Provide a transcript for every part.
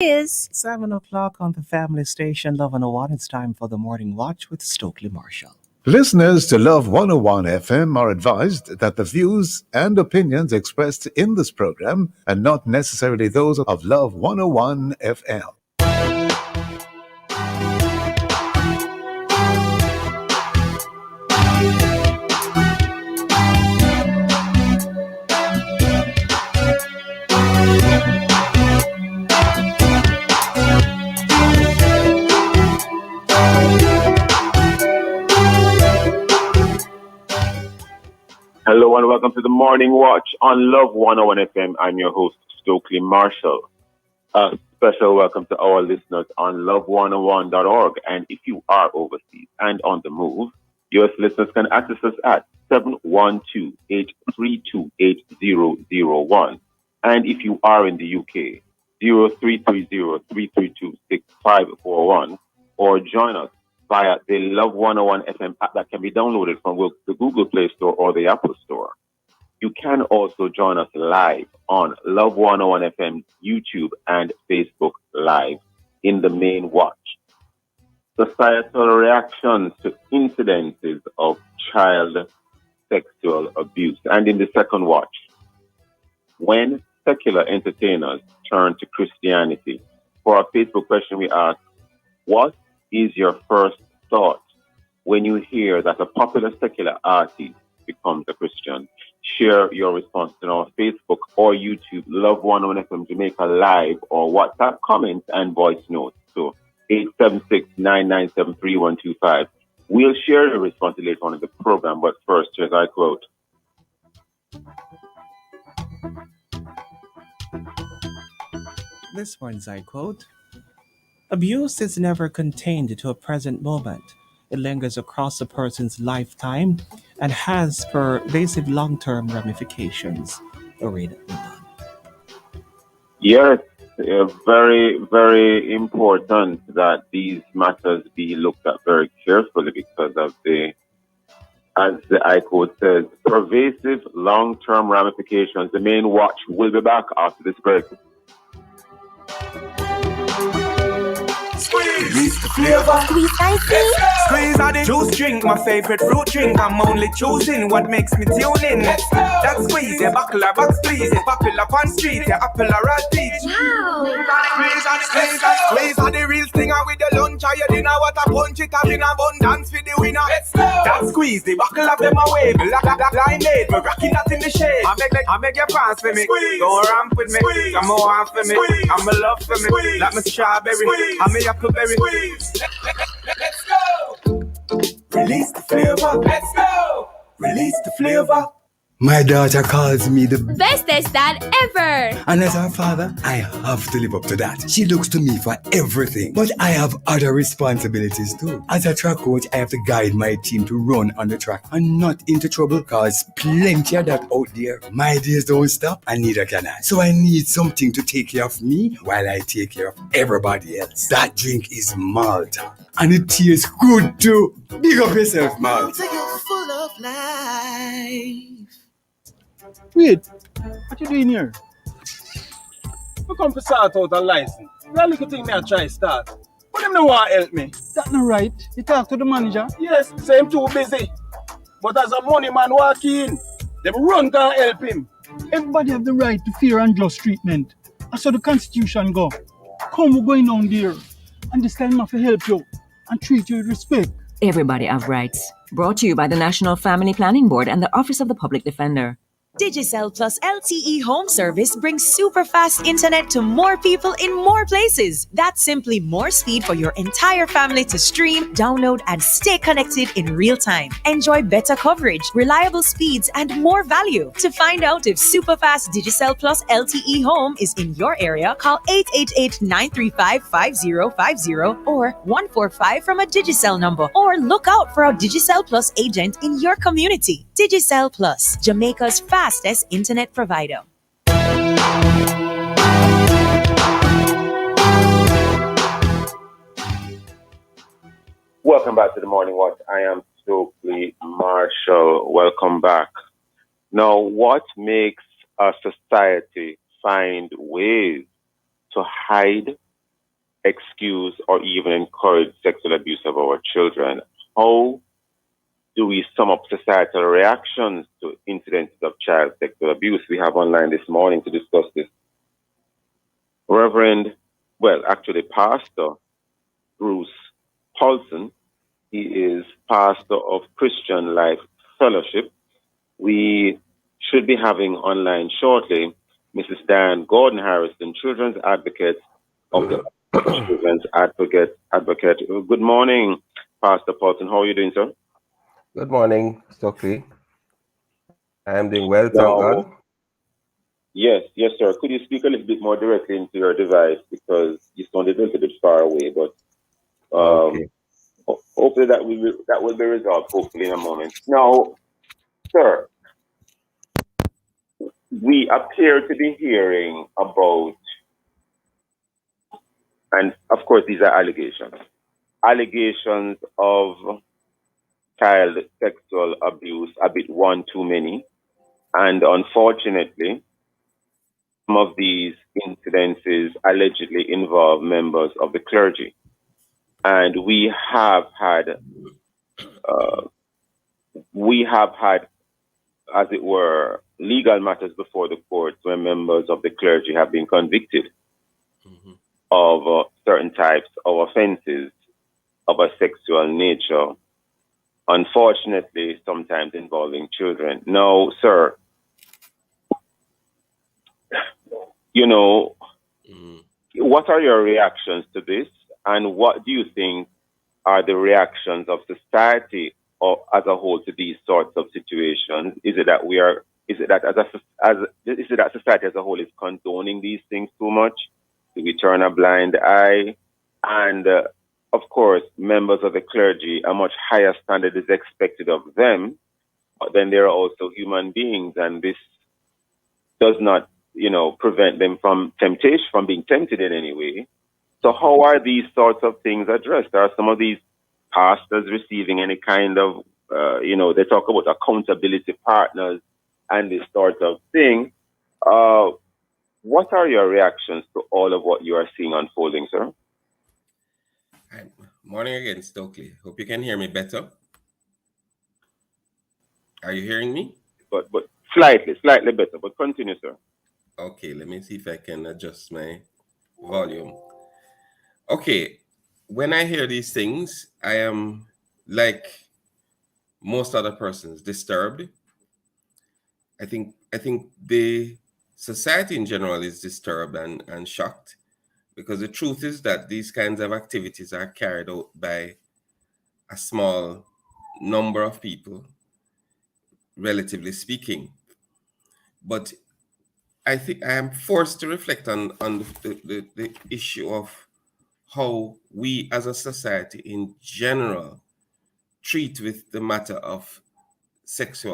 Is 7 o'clock on the family station, Love 101. It's time for the morning watch with Stokely Marshall. Listeners to Love 101 FM are advised that the views and opinions expressed in this program are not necessarily those of Love 101 FM. Hello and welcome to the Morning Watch on Love 101 FM. I'm your host, Stokely Marshall. A special welcome to our listeners on love101.org. And if you are overseas and on the move, US listeners can access us at 712-832-8001. And if you are in the UK, 0330-332-6541, or join us via the Love 101 FM app that can be downloaded from the Google Play Store or the Apple Store. You can also join us live on Love 101 FM YouTube and Facebook Live in the main watch. Societal reactions to incidences of child sexual abuse. And in the second watch, when secular entertainers turn to Christianity. For our Facebook question, we ask, what is your first thought when you hear that a popular secular artist becomes a Christian? Share your response on our Facebook or YouTube, Love 101 FM Jamaica Live, or WhatsApp comments and voice notes. So 876-997-3125. We'll share your response later on in the program, but first, here's our quote. This morning's I quote: abuse is never contained to a present moment. It lingers across a person's lifetime and has pervasive long-term ramifications. Lorena Milan. Yes, very, very important that these matters be looked at very carefully because of as the I quote says, pervasive long-term ramifications. The main watch will be back after this break. Squeeze the flavor. Squeeze icy. Squeeze out the juice drink, my favorite fruit drink. I'm only choosing what makes me tune in. That squeeze, yeah, buckle or box please. Yeah, popular on street, yeah, apple or a peach. Wow. Squeeze are the real stinger with the lunch or your dinner. What a punch it up in abundance for the winner. That squeeze, the buckle of them away. Line made, we're rocking that in the shade. I make your pass for me. Squeeze. Go ramp with me. Squeeze. Come on for me. Squeeze. I'm a love for me. Squeeze. Like my strawberry. Squeeze. I'm a appleberry. Squeeze. Let's go. Release the flavor. Let's go. Release the flavor. My daughter calls me the Bestest dad ever. and as her father, I have to live up to that. She looks to me for everything, but I have other responsibilities too. As a track coach, I have to guide my team to run on the track and not into trouble, cause plenty of that out there. My days don't stop, and neither can I. So I need something to take care of me while I take care of everybody else. That drink is Malta, and it tastes good too. Big up yourself, Malta. You're full of life. Wait, what you doing here? I come to sort out a license. That little thing me I try start. But them no want help me. That's not right. You talk to the manager. Yes, say him too busy. But as a money man walk in, them run can help him. Everybody have the right to fair and just treatment. That's how the constitution go. Come, we're going down there. And this time I have to help you and treat you with respect. Everybody have rights. Brought to you by the National Family Planning Board and the Office of the Public Defender. Digicel Plus LTE Home Service brings super fast internet to more people in more places. That's simply more speed for your entire family to stream, download, and stay connected in real time. Enjoy better coverage, reliable speeds, and more value. To find out if super fast Digicel Plus LTE Home is in your area, call 888-935-5050 or 145 from a Digicel number, or look out for a Digicel Plus agent in your community. Digicel Plus, Jamaica's fastest internet provider. Welcome back to the Morning Watch. I am Stokely Marshall. Welcome back. Now, what makes a society find ways to hide excuse or even encourage sexual abuse of our children. How do we sum up societal reactions to incidents of child sexual abuse? We have online this morning to discuss this Pastor Bruce Paulson. He is pastor of Christian Life Fellowship. We should be having online shortly Mrs. Diane Gordon Harrison, children's advocate of the Children's Advocate. Good morning, Pastor Paulson. How are you doing, sir? Good morning, Stokely. I am doing well, thank God. Yes, sir. Could you speak a little bit more directly into your device because you sounded a little bit far away, but Okay. hopefully that will be resolved hopefully in a moment. Now, sir, we appear to be hearing about, and of course these are allegations of child sexual abuse, a bit one too many, and unfortunately, some of these incidences allegedly involve members of the clergy. And we have had, as it were, legal matters before the courts where members of the clergy have been convicted of certain types of offenses of a sexual nature, unfortunately, sometimes involving children. Now, sir, what are your reactions to this? And what do you think are the reactions of society or as a whole to these sorts of situations? Is it that society as a whole is condoning these things too much? Do we turn a blind eye? And of course, members of the clergy, a much higher standard is expected of them, but then they are also human beings, and this does not, prevent them from being tempted in any way. So how are these sorts of things addressed? Are some of these pastors receiving any kind of, they talk about accountability partners and this sort of thing. What are your reactions to all of what you are seeing unfolding, sir? Hi. Morning again, Stokely. Hope you can hear me better. Are you hearing me? But slightly better, but continue, sir. Okay, let me see if I can adjust my volume. Okay, when I hear these things, I am, like most other persons, disturbed. I think the society in general is disturbed and shocked, because the truth is that these kinds of activities are carried out by a small number of people, relatively speaking. But I think I am forced to reflect on the issue of how we as a society in general treat with the matter of sex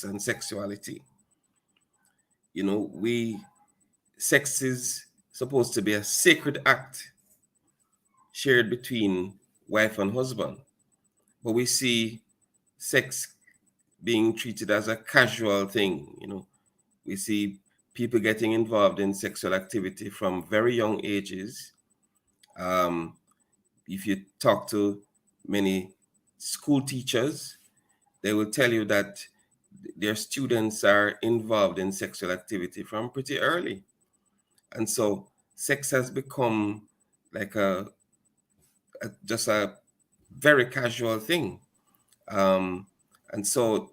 and sexuality. Sex is supposed to be a sacred act shared between wife and husband, but we see sex being treated as a casual thing. We see people getting involved in sexual activity from very young ages. If you talk to many school teachers, they will tell you that their students are involved in sexual activity from pretty early. And so sex has become like just a very casual thing. And so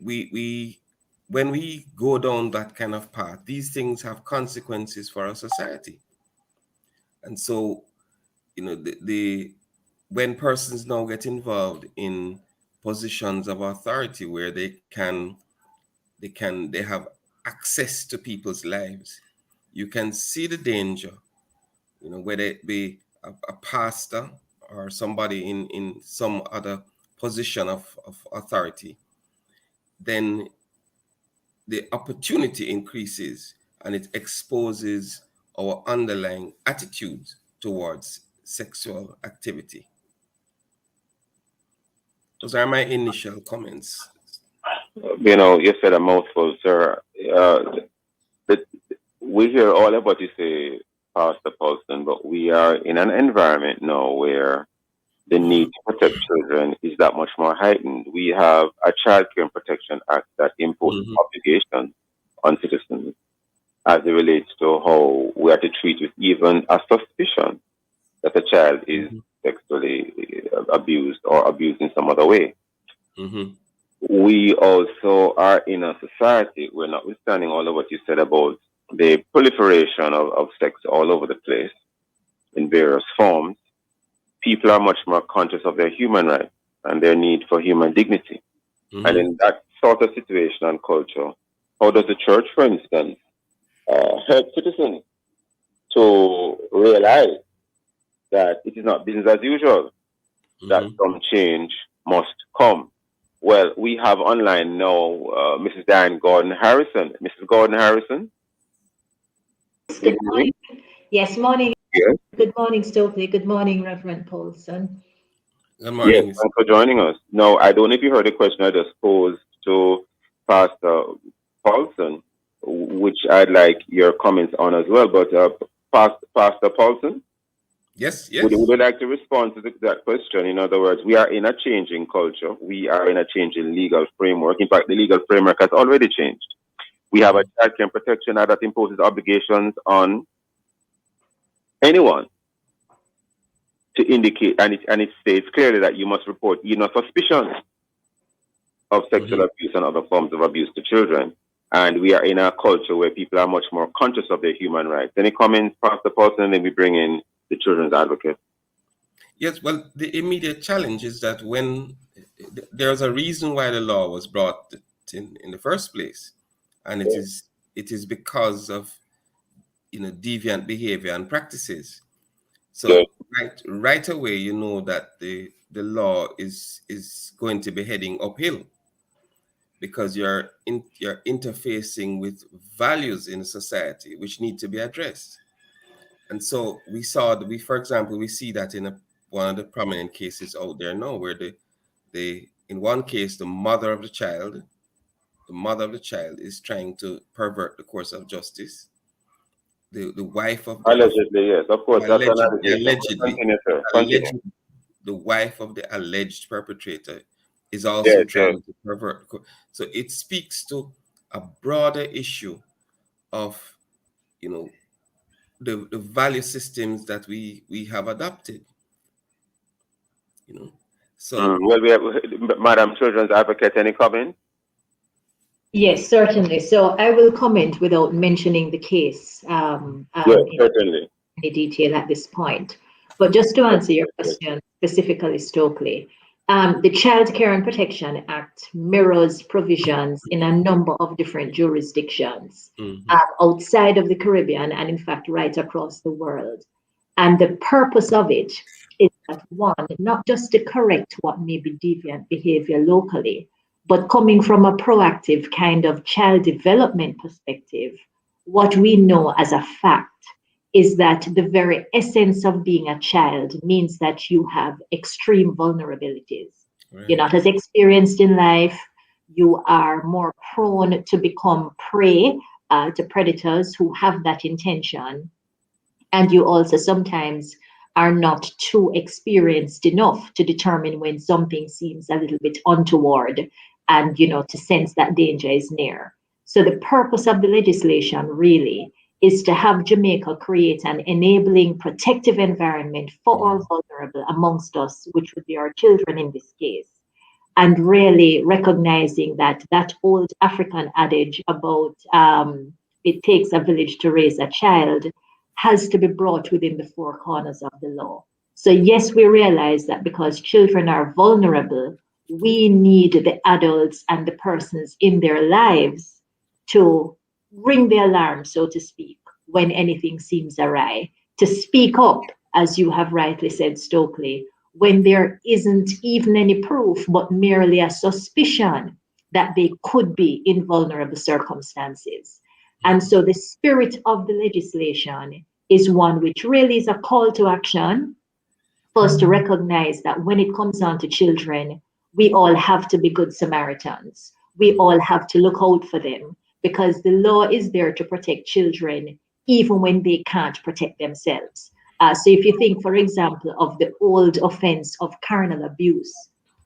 when we go down that kind of path, these things have consequences for our society. And so, when persons now get involved in positions of authority where they have access to people's lives, you can see the danger, whether it be a pastor or somebody in some other position of authority, then the opportunity increases and it exposes our underlying attitudes towards sexual activity. Those are my initial comments. You said a mouthful, sir. We hear all of what you say Pastor Paulson, but we are in an environment now where the need to protect children is that much more heightened. We have a Child Care and Protection Act that imposes obligations on citizens as it relates to how we are to treat with even a suspicion that a child is sexually abused or abused in some other way. We also are in a society where, notwithstanding all of what you said about the proliferation of sex all over the place in various forms, people are much more conscious of their human rights and their need for human dignity. And in that sort of situation and culture, how does the church, for instance, help citizens to realize that it is not business as usual, that some change must come? Well, we have online now Mrs. Diane Gordon Harrison. Mrs. Gordon Harrison? Good morning. Yes, morning. Yes. Good morning, Stokely. Good morning, Reverend Paulson. Good morning. Yes, thanks for joining us. No, I don't know if you heard the question I just posed to Pastor Paulson, which I'd like your comments on as well. But Pastor Paulson? Yes. Would you like to respond to that question? In other words, we are in a changing culture. We are in a changing legal framework. In fact, the legal framework has already changed. We have a Child Care and Protection Act that imposes obligations on anyone to indicate, and it states clearly that you must report suspicion of sexual abuse and other forms of abuse to children. And we are in a culture where people are much more conscious of their human rights. Any comments, Pastor Paulson, and then we bring in the children's advocate? Yes, well, the immediate challenge is that when there's a reason why the law was brought in the first place, and it is because of deviant behavior and practices. So right away, you know that the law is going to be heading uphill, because you're interfacing with values in society which need to be addressed. And so for example, we see that in one of the prominent cases out there now, where in one case, the mother of the child is trying to pervert the course of justice. The wife of allegedly, yes, of course, that's allegedly, the wife of the alleged perpetrator is also trying to pervert. So it speaks to a broader issue of the value systems that we have adopted. So well, we have Madam Children's Advocate, any comment? Yes, certainly. So I will comment without mentioning the case certainly. in any detail at this point. But just to answer your question specifically, Stokely, the Child Care and Protection Act mirrors provisions in a number of different jurisdictions outside of the Caribbean and, in fact, right across the world. And the purpose of it is that, one, not just to correct what may be deviant behavior locally, but coming from a proactive kind of child development perspective, what we know as a fact is that the very essence of being a child means that you have extreme vulnerabilities. Right. You're not as experienced in life. You are more prone to become prey to predators who have that intention. And you also sometimes are not too experienced enough to determine when something seems a little bit untoward and, to sense that danger is near. So the purpose of the legislation really is to have Jamaica create an enabling, protective environment for all vulnerable amongst us, which would be our children in this case. And really recognizing that old African adage about it takes a village to raise a child has to be brought within the four corners of the law. So yes, we realize that because children are vulnerable, we need the adults and the persons in their lives to ring the alarm, so to speak, when anything seems awry, to speak up, as you have rightly said, Stokely, when there isn't even any proof, but merely a suspicion that they could be in vulnerable circumstances. And so the spirit of the legislation is one which really is a call to action for us to recognize that when it comes down to children, we all have to be good Samaritans. We all have to look out for them, because the law is there to protect children even when they can't protect themselves. So if you think, for example, of the old offense of carnal abuse,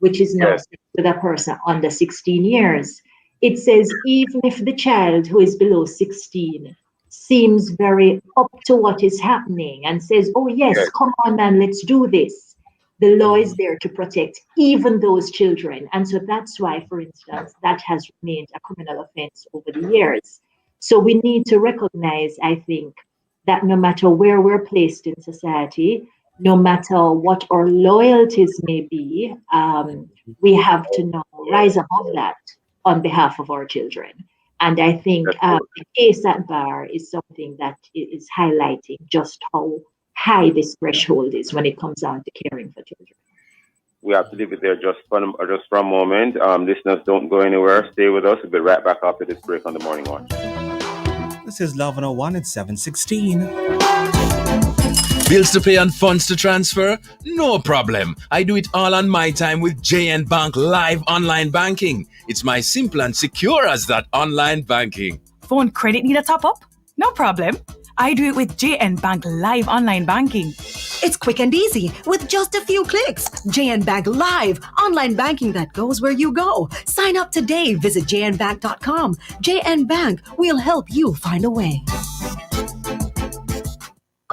which is now Yes. with a person under 16 years, it says even if the child who is below 16 seems very up to what is happening and says, oh yes, Yes. come on man, let's do this. The law is there to protect even those children. And so that's why, for instance, that has remained a criminal offense over the years. So we need to recognize, I think, that no matter where we're placed in society, no matter what our loyalties may be, we have to now rise above that on behalf of our children. And I think the case at bar is something that is highlighting just how high this threshold is when it comes down to caring for children. We have to leave it there just for a moment. Listeners, don't go anywhere. Stay with us. We'll be right back after this break on the Morning Watch. This is Love 101 at 7:16. Bills to pay and funds to transfer? No problem. I do it all on my time with JN Bank Live Online Banking. It's my simple and secure as that online banking. Phone credit need a top up? No problem. I do it with JN Bank Live Online Banking. It's quick and easy with just a few clicks. JN Bank Live, online banking that goes where you go. Sign up today. Visit jnbank.com. JN Bank, we'll help you find a way.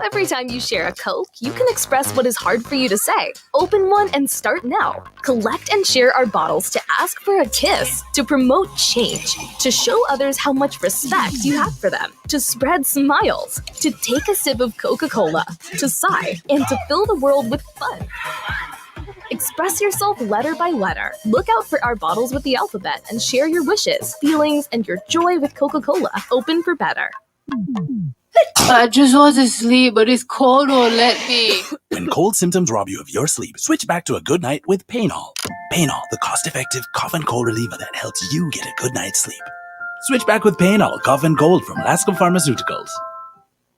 Every time you share a Coke, you can express what is hard for you to say. Open one and start now. Collect and share our bottles to ask for a kiss, to promote change, to show others how much respect you have for them, to spread smiles, to take a sip of Coca-Cola, to sigh, and to fill the world with fun. Express yourself letter by letter. Look out for our bottles with the alphabet and share your wishes, feelings, and your joy with Coca-Cola. Open for better. I just want to sleep, but this cold won't let me. When cold symptoms rob you of your sleep, switch back to a good night with Painol. Painol, the cost-effective cough and cold reliever that helps you get a good night's sleep. Switch back with Painol, cough and cold from Lascom Pharmaceuticals.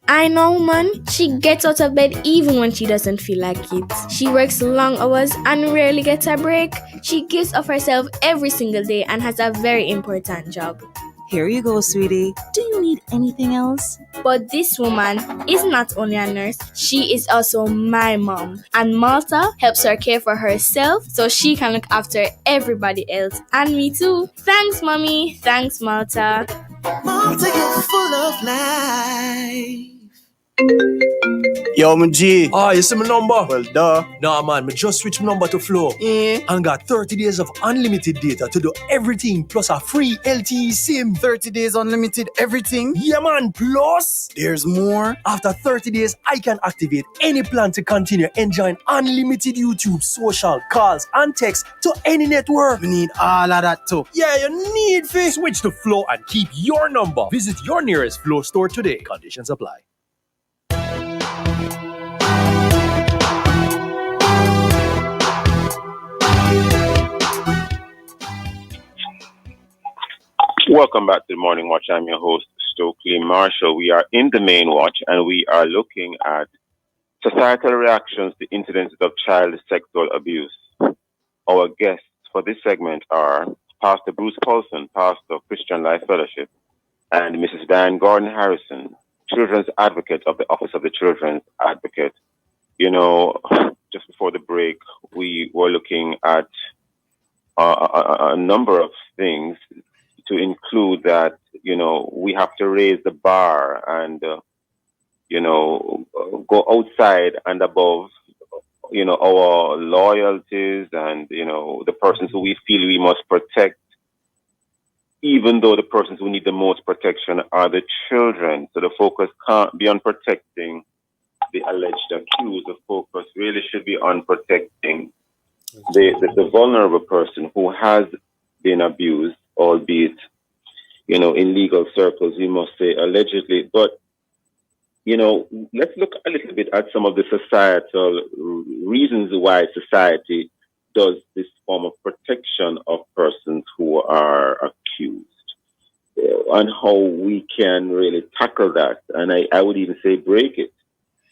I know, man. She gets out of bed even when she doesn't feel like it. She works long hours and rarely gets a break. She gives of herself every single day and has a very important job. Here you go, sweetie. Do you need anything else? But this woman is not only a nurse, she is also my mom. And Malta helps her care for herself so she can look after everybody else. And me too. Thanks, mommy. Thanks, Malta. Malta, you're full of life. Yo, my G. You see my number? Well, duh. Nah, man, me just switch my number to Flow. And got 30 days of unlimited data to do everything plus a free LTE SIM. 30 days unlimited everything? Yeah, man. Plus, there's more. After 30 days, I can activate any plan to continue enjoying unlimited YouTube, social, calls, and text to any network. We need all of that too. Yeah, you need to switch to Flow and keep your number. Visit your nearest Flow store today. Conditions apply. Welcome back to the Morning Watch. I'm your host, Stokely Marshall. We are in the main watch and we are looking at societal reactions to incidents of child sexual abuse. Our guests for this segment are Pastor Bruce Paulson, pastor of Christian Life Fellowship, and Mrs. Diane Gordon Harrison, children's advocate of the Office of the Children's Advocate. You know, just before the break, we were looking at a number of things to include that, you know, we have to raise the bar and, you know, go outside and above, you know, our loyalties and, you know, the persons who we feel we must protect, even though the persons who need the most protection are the children. So the focus can't be on protecting the alleged accused. The focus really should be on protecting the vulnerable person who has been abused, albeit, you know, in legal circles, we must say allegedly. But, you know, let's look a little bit at some of the societal reasons why society does this form of protection of persons who are accused, and how we can really tackle that. And I would even say break it.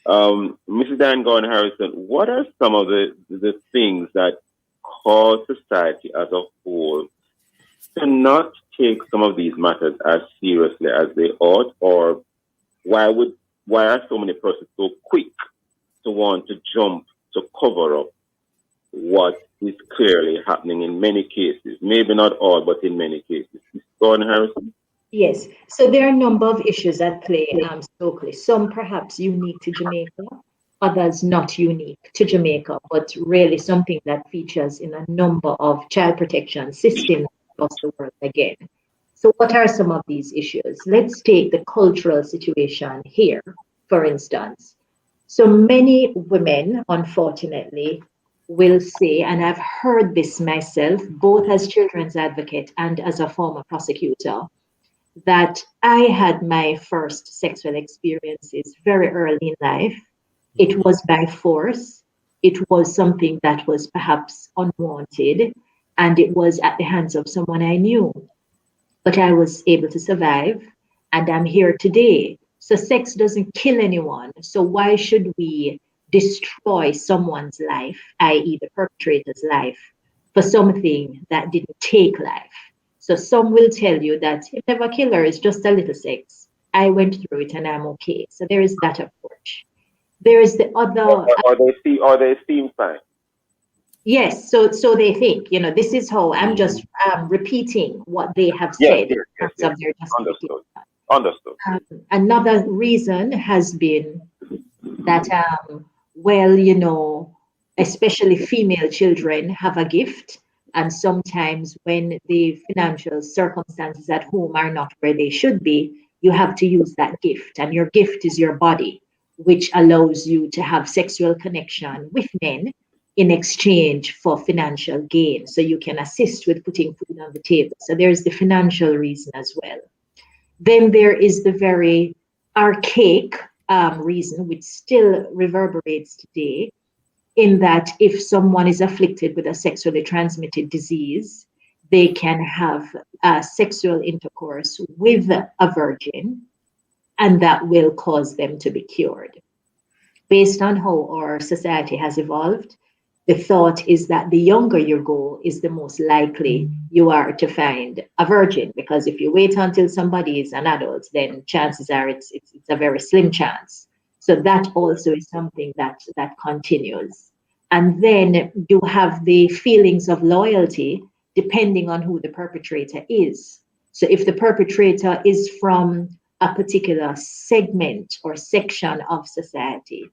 Mrs. Diane Gordon Harrison, what are some of the things that cause society as a whole to not take some of these matters as seriously as they ought, or why are so many persons so quick to want to jump to cover up what is clearly happening in many cases? Maybe not all, but in many cases. Gordon Harrison? Yes. So there are a number of issues at play, Stokely. Some perhaps unique to Jamaica, others not unique to Jamaica, but really something that features in a number of child protection systems across the world again. So what are some of these issues? Let's take the cultural situation here, for instance. So many women, unfortunately, will say, and I've heard this myself, both as children's advocate and as a former prosecutor, that I had my first sexual experiences very early in life. It was by force. It was something that was perhaps unwanted, and it was at the hands of someone I knew. But I was able to survive, and I'm here today. So sex doesn't kill anyone. So why should we destroy someone's life, i.e. the perpetrator's life, for something that didn't take life? So some will tell you that it never kill her, it's just a little sex. I went through it and I'm okay. So there is that approach. There is the other. Or they seem fine. Yes, so they think, this is how I'm just repeating what they have said in terms of their justification. Understood. Another reason has been that, especially female children have a gift, and sometimes when the financial circumstances at home are not where they should be, you have to use that gift, and your gift is your body, which allows you to have sexual connection with men in exchange for financial gain. So you can assist with putting food on the table. So there's the financial reason as well. Then there is the very archaic reason, which still reverberates today, in that if someone is afflicted with a sexually transmitted disease, they can have sexual intercourse with a virgin, and that will cause them to be cured. Based on how our society has evolved, the thought is that the younger you go is the most likely you are to find a virgin, because if you wait until somebody is an adult, then chances are it's a very slim chance. So that also is something that continues. And then you have the feelings of loyalty depending on who the perpetrator is. So if the perpetrator is from a particular segment or section of society,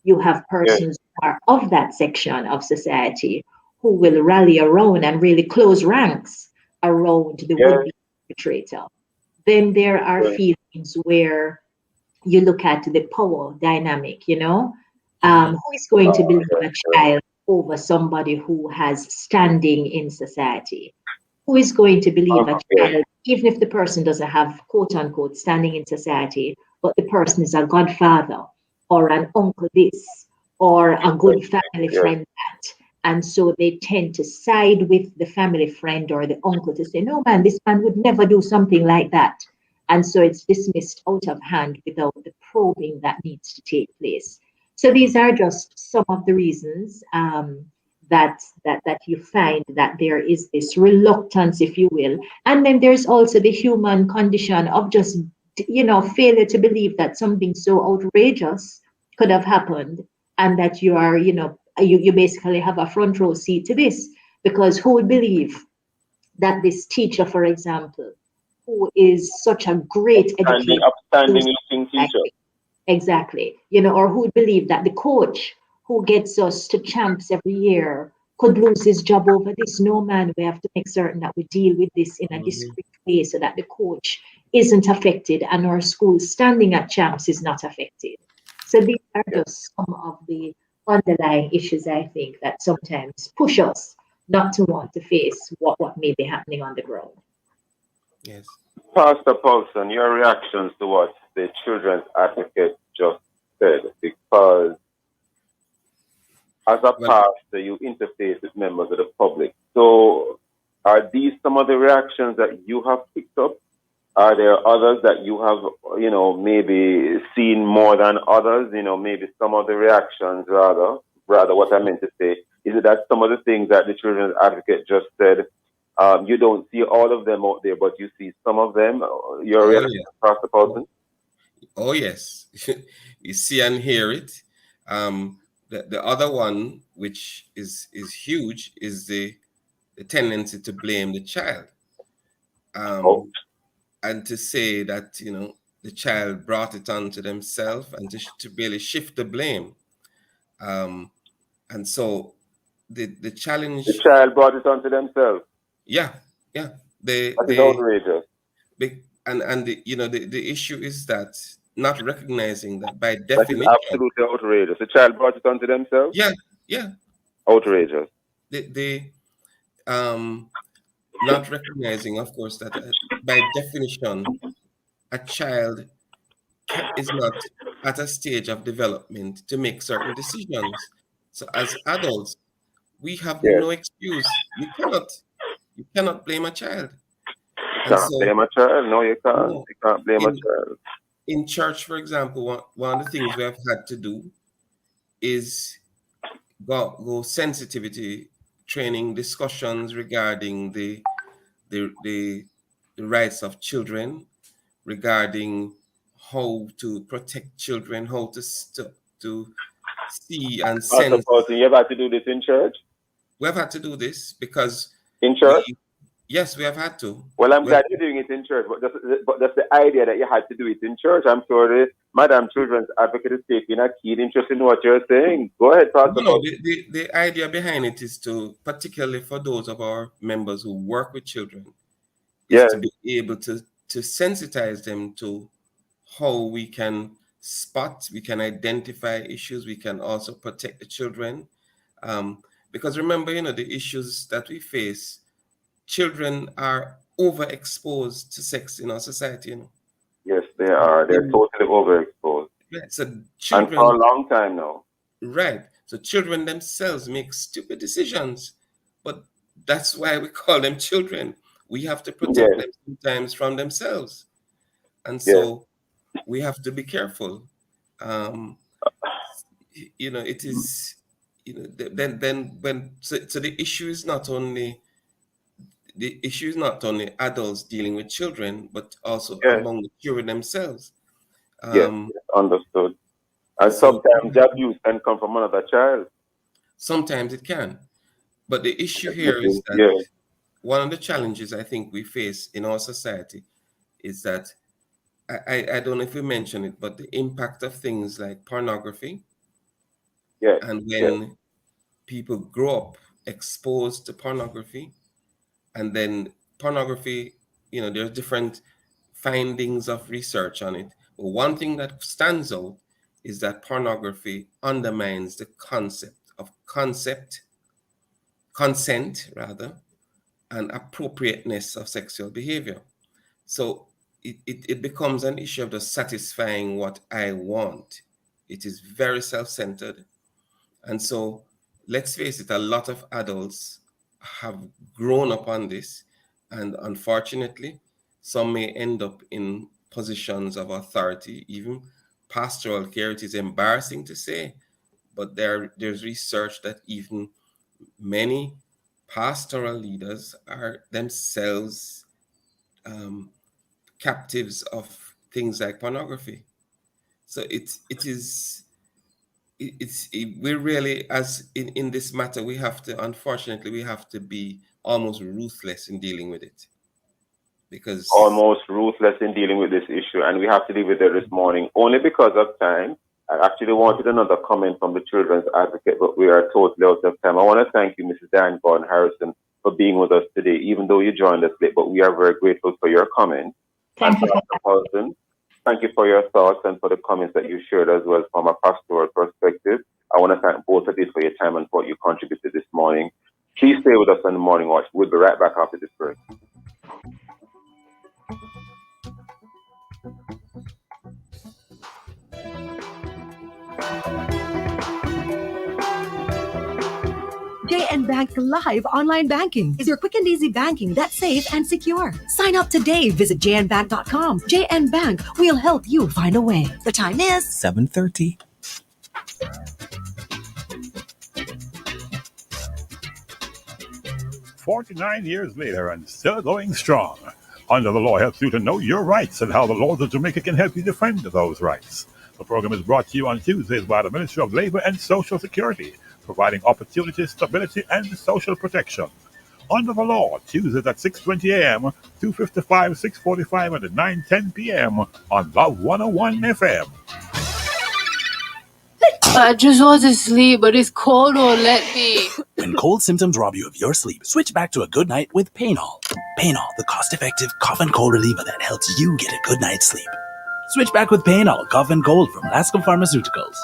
you have persons who are of that section of society who will rally around and really close ranks around the would-be perpetrator. Then there are feelings where you look at the power dynamic, who is going to believe a child over somebody who has standing in society? Who is going to believe a child, even if the person doesn't have quote unquote standing in society, but the person is a godfather or an uncle this, or a good family friend that. And so they tend to side with the family friend or the uncle to say, no man, this man would never do something like that. And so it's dismissed out of hand without the probing that needs to take place. So these are just some of the reasons that you find that there is this reluctance, if you will. And then there's also the human condition of just failure to believe that something so outrageous could have happened, and that you are, you basically have a front row seat to this, because who would believe that this teacher, for example, who is such a great educator, upstanding looking teacher, exactly, or who would believe that the coach who gets us to champs every year could lose his job over this? No, man, we have to make certain that we deal with this in a discreet way so that the coach isn't affected and our school standing at champs is not affected. So these are just some of the underlying issues, I think, that sometimes push us not to want to face what may be happening on the ground. Yes. Pastor Paulson, your reactions to what the children's advocate just said, because as a pastor, you interface with members of the public. So are these some of the reactions that you have picked up? Are there others that you have, maybe seen more than others? Maybe some of the reactions rather what I meant to say, is it that some of the things that the children's advocate just said, you don't see all of them out there, but you see some of them? Your reaction, Pastor Paulson? Oh yes, you see and hear it. The other one, which is huge, is the tendency to blame the child, and to say that the child brought it onto themselves, and to really shift the blame. And so the challenge. The child brought it onto themselves. Yeah. That is outrageous. And the issue is that not recognizing that by That definition. is absolutely outrageous. The child brought it onto themselves. Yeah. Outrageous. They not recognizing, of course, that by definition, a child is not at a stage of development to make certain decisions. So as adults, we have no excuse. You cannot blame a child. You can't blame a child. No, you can't. You can't blame a child. In church, for example, one of the things we have had to do is go sensitivity training discussions regarding the rights of children, regarding how to protect children, how to see and sense. You have had to do this in church? We have had to do this because in church? Yes, we have had to. Well, I'm glad you're doing it in church, but that's the idea that you had to do it in church. I'm sure the Madam Children's Advocate is taking a keen interest in what you're saying. Go ahead, Pastor. No, the idea behind it is to, particularly for those of our members who work with children, is to be able to sensitize them to how we can spot, we can identify issues, we can also protect the children. Because remember, the issues that we face, children are overexposed to sex in our society. Yes, they are. They're totally overexposed. Right. So children, and for a long time now. Right. So children themselves make stupid decisions, but that's why we call them children. We have to protect them sometimes from themselves, and so we have to be careful. It is. Then when so the issue is not only. The issue is not only adults dealing with children, but also among the children themselves. Understood. And sometimes the abuse can come from another child. Sometimes it can. But the issue here is that one of the challenges I think we face in our society is that, I don't know if we mentioned it, but the impact of things like pornography. And when people grow up exposed to pornography, and then pornography, there's different findings of research on it. But one thing that stands out is that pornography undermines the consent, and appropriateness of sexual behavior. So it becomes an issue of just satisfying what I want. It is very self-centered. And so let's face it, a lot of adults have grown up on this, and unfortunately some may end up in positions of authority, even pastoral care. It is embarrassing to say, but there's research that even many pastoral leaders are themselves captives of things like pornography. So we really, as in this matter, we have to be almost ruthless in dealing with it. Because almost ruthless in dealing with this issue, and we have to deal with it this morning only because of time. I actually wanted another comment from the Children's Advocate, but we are totally out of time. I want to thank you, Mrs. Diane Gordon Harrison, for being with us today, even though you joined us late, but we are very grateful for your comments. Thank you, Dr. Paulson. Thank you for your thoughts and for the comments that you shared as well from a pastoral perspective. I want to thank both of you for your time and for what you contributed this morning. Please stay with us on the Morning Watch. We'll be right back after this break. JN Bank Live Online Banking is your quick and easy banking that's safe and secure. Sign up today. Visit jnbank.com. JN Bank will help you find a way. The time is 7:30. "49 years later and still going strong. Under the Law helps you to know your rights and how the laws of Jamaica can help you defend those rights. The program is brought to you on Tuesdays by the Ministry of Labor and Social Security, providing opportunity, stability, and social protection. Under the Law, Tuesdays at 6:20 a.m., 2:55, 6:45, and 9:10 p.m. on Love 101 FM. I just want to sleep, but it's cold won't let me. When cold symptoms rob you of your sleep, switch back to a good night with Painol. Painol, the cost-effective cough and cold reliever that helps you get a good night's sleep. Switch back with Painol, cough and cold from Lascom Pharmaceuticals.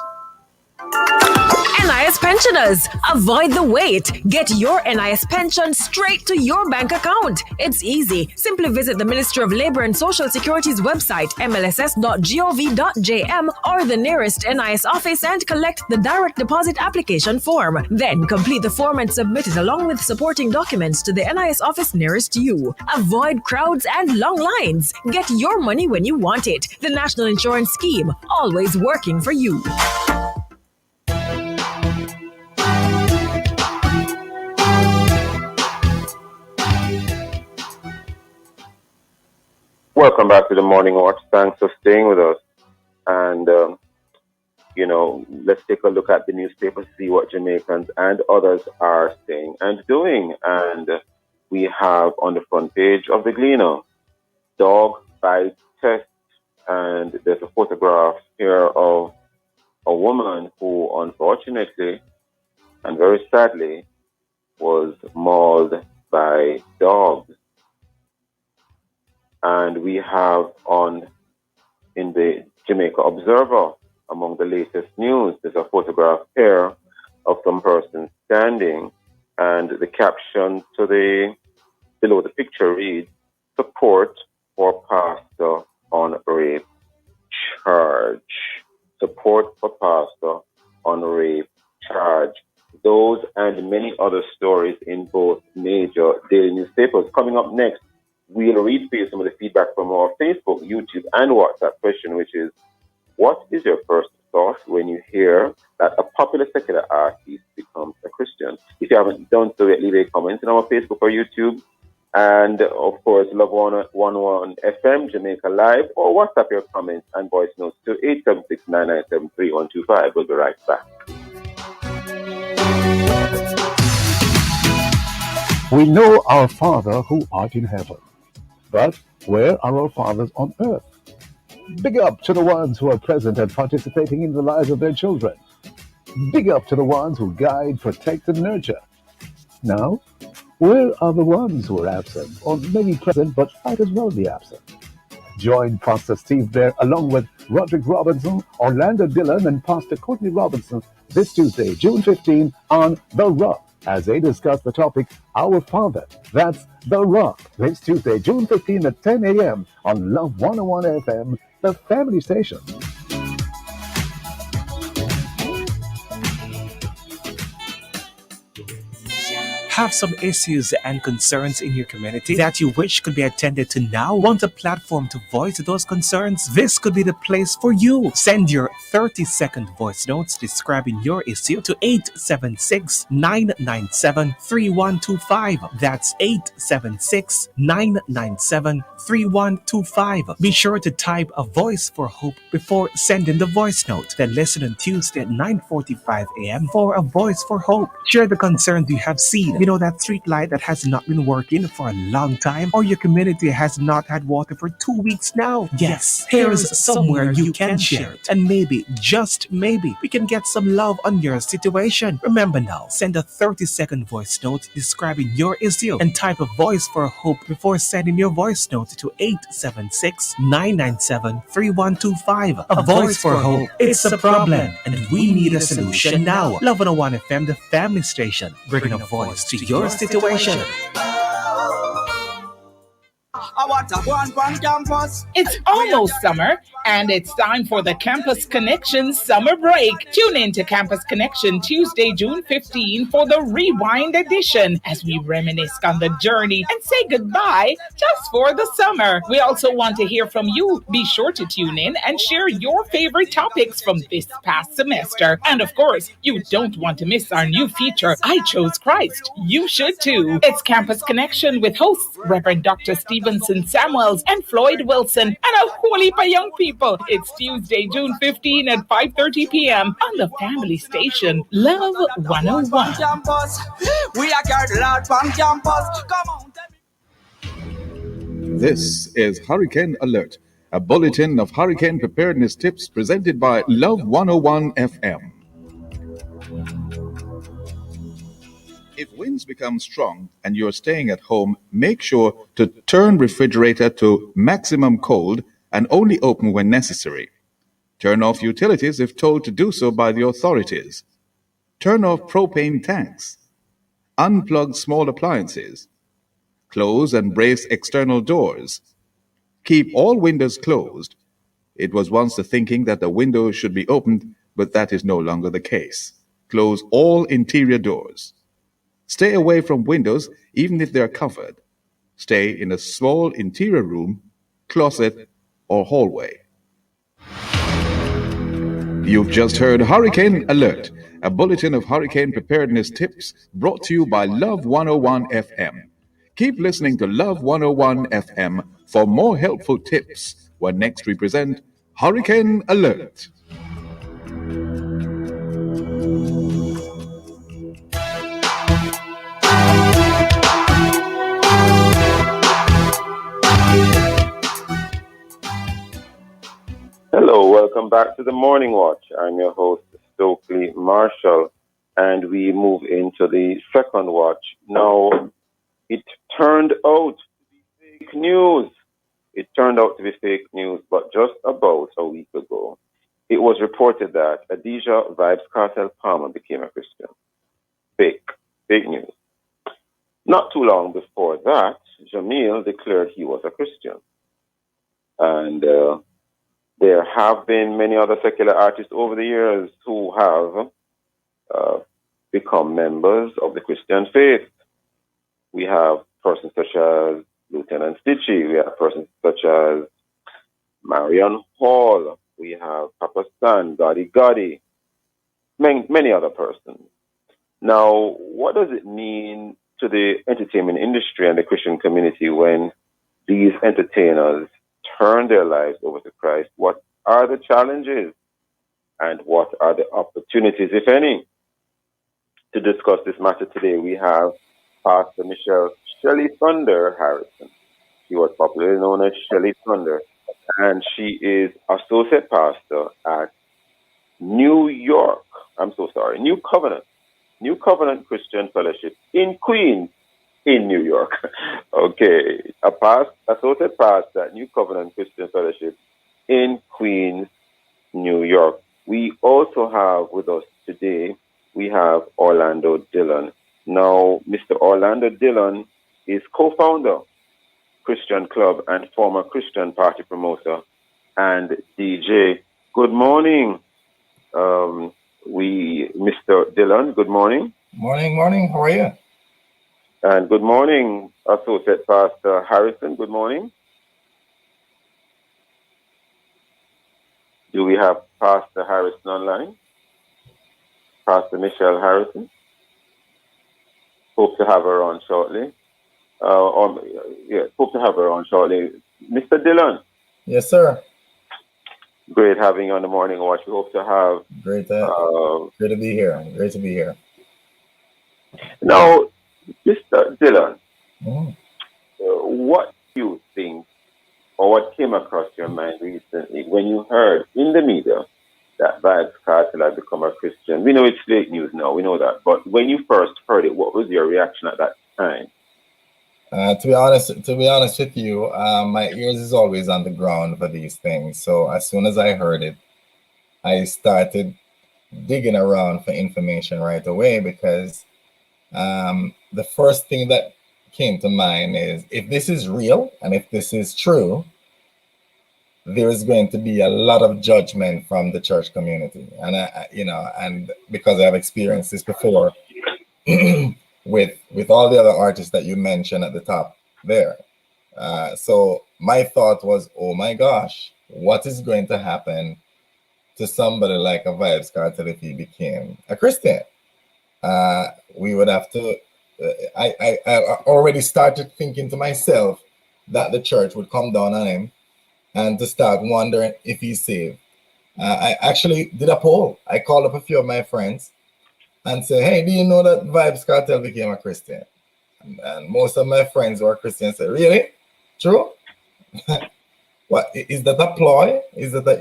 NIS pensioners, avoid the wait. Get your NIS pension straight to your bank account. It's easy. Simply visit the Ministry of Labor and Social Security's website, mlss.gov.jm, or the nearest NIS office and collect the direct deposit application form. Then complete the form and submit it along with supporting documents to the NIS office nearest you. Avoid crowds and long lines. Get your money when you want it. The National Insurance Scheme, always working for you. Welcome back to the Morning Watch. Thanks for staying with us. And, let's take a look at the newspaper, see what Jamaicans and others are saying and doing. And we have on the front page of the Gleaner, dog bite test. And there's a photograph here of a woman who, unfortunately and very sadly, was mauled by dogs. And we have in the Jamaica Observer, among the latest news, there's a photograph here of some person standing, and the caption below the picture reads, "Support for pastor on rape charge." Support for pastor on rape charge. Those and many other stories in both major daily newspapers. Coming up next, we'll read for you some of the feedback from our Facebook, YouTube, and WhatsApp question, which is, what is your first thought when you hear that a popular secular artist becomes a Christian? If you haven't done so yet, leave a comment on our Facebook or YouTube. And, of course, Love 101 FM, Jamaica Live, or WhatsApp your comments and voice notes to 876-997-3125. We'll be right back. We know our Father who art in heaven. But where are our fathers on earth? Big up to the ones who are present and participating in the lives of their children. Big up to the ones who guide, protect, and nurture. Now, where are the ones who are absent, or maybe present but might as well be absent? Join Pastor Steve Blair along with Roderick Robinson, Orlando Dillon, and Pastor Courtney Robinson this Tuesday, June 15, on The Rock, as they discuss the topic, Our Father. That's The Rock, this Tuesday, June 15 at 10 a.m. on Love 101 FM, the family station. Have some issues and concerns in your community that you wish could be attended to now? Want a platform to voice those concerns? This could be the place for you. Send your 30-second voice notes describing your issue to 876-997-3125. That's 876-997-3125. Be sure to type a voice for hope before sending the voice note. Then listen on Tuesday at 9:45 a.m. for a voice for hope. Share the concerns you have seen. You know that street light that has not been working for a long time, or your community has not had water for 2 weeks now? Yes, here is somewhere you can share it. And maybe, just maybe, we can get some love on your situation. Remember now, send a 30-second voice note describing your issue and type a voice for hope before sending your voice note to 876-997-3125. A voice for hope. It's a problem, and we need a solution now. Love 101 FM, the family station, bringing a voice to your situation. It's almost summer, and it's time for the Campus Connection Summer Break. Tune in to Campus Connection Tuesday, June 15 for the Rewind edition as we reminisce on the journey and say goodbye just for the summer. We also want to hear from you. Be sure to tune in and share your favorite topics from this past semester. And of course, you don't want to miss our new feature, I Chose Christ. You should too. It's Campus Connection with hosts Reverend Dr. Stephen Johnson Samuels, and Floyd Wilson, and a whole heap of young people. It's Tuesday, June 15 at 5:30 p.m. on the family station, Love 101. We are carried out on campus. Come on. This is Hurricane Alert, a bulletin of hurricane preparedness tips presented by Love 101 FM. If winds become strong and you're staying at home, make sure to turn refrigerator to maximum cold and only open when necessary. Turn off utilities if told to do so by the authorities. Turn off propane tanks. Unplug small appliances. Close and brace external doors. Keep all windows closed. It was once the thinking that the windows should be opened, but that is no longer the case. Close all interior doors. Stay away from windows even if they are covered. Stay in a small interior room, closet, or hallway. You've just heard Hurricane Alert, a bulletin of hurricane preparedness tips brought to you by Love 101 FM. Keep listening to Love 101 FM for more helpful tips when next we present Hurricane Alert. Hello, welcome back to the Morning Watch. I'm your host, Stokely Marshall, and we move into the second watch. Now, it turned out to be fake news. It turned out to be fake news, but just about a week ago, it was reported that Adidja Vybz Kartel Palmer became a Christian. Fake news. Not too long before that, Jamil declared he was a Christian. And there have been many other secular artists over the years who have become members of the Christian faith. We have persons such as Lieutenant Stitchie. We have persons such as Marion Hall. We have Papa Stan, Gotti Gotti, many other persons. Now, what does it mean to the entertainment industry and the Christian community when these entertainers turn their lives over to Christ? What are the challenges and what are the opportunities, if any? To discuss this matter today, we have Pastor Michelle Shelley Thunder Harrison. She was popularly known as Shelley Thunder, and she is associate pastor at New Covenant Christian Fellowship in Queens, in New York. Okay, associate pastor at New Covenant Christian Fellowship in Queens, New York. We also have with us today, we have Orlando Dillon. Now, Mr. Orlando Dillon is co-founder, Christian Club, and former Christian Party promoter and DJ. Good morning, Mr. Dillon. Good morning. Morning. How are you? And good morning, Associate Pastor Harrison. Good morning. Do we have Pastor Harrison online? Pastor Michelle Harrison. Hope to have her on shortly. Hope to have her on shortly. Mr. Dillon. Yes, sir. Great having you on the Morning Watch. We hope to have. Great to be here. Great to be here. Now, Mr. Dillon, what do you think, or what came across your mind recently when you heard in the media that Vybz Kartel had become a Christian? We know it's fake news now, we know that. But when you first heard it, what was your reaction at that time? To be honest with you, my ears is always on the ground for these things. So as soon as I heard it, I started digging around for information right away, because the first thing that came to mind is, if this is real and if this is true, there is going to be a lot of judgment from the church community. And and because I've experienced this before with all the other artists that you mentioned at the top there. So my thought was, oh my gosh, what is going to happen to somebody like a Vybz Kartel if he became a Christian? We would have to, I already started thinking to myself, that the church would come down on him and to start wondering if he's saved. I actually did a poll. I called up a few of my friends and said, hey, do you know that Vibes Cartel became a Christian? And most of my friends who are Christians said, really? True? What is that a ploy? Is that a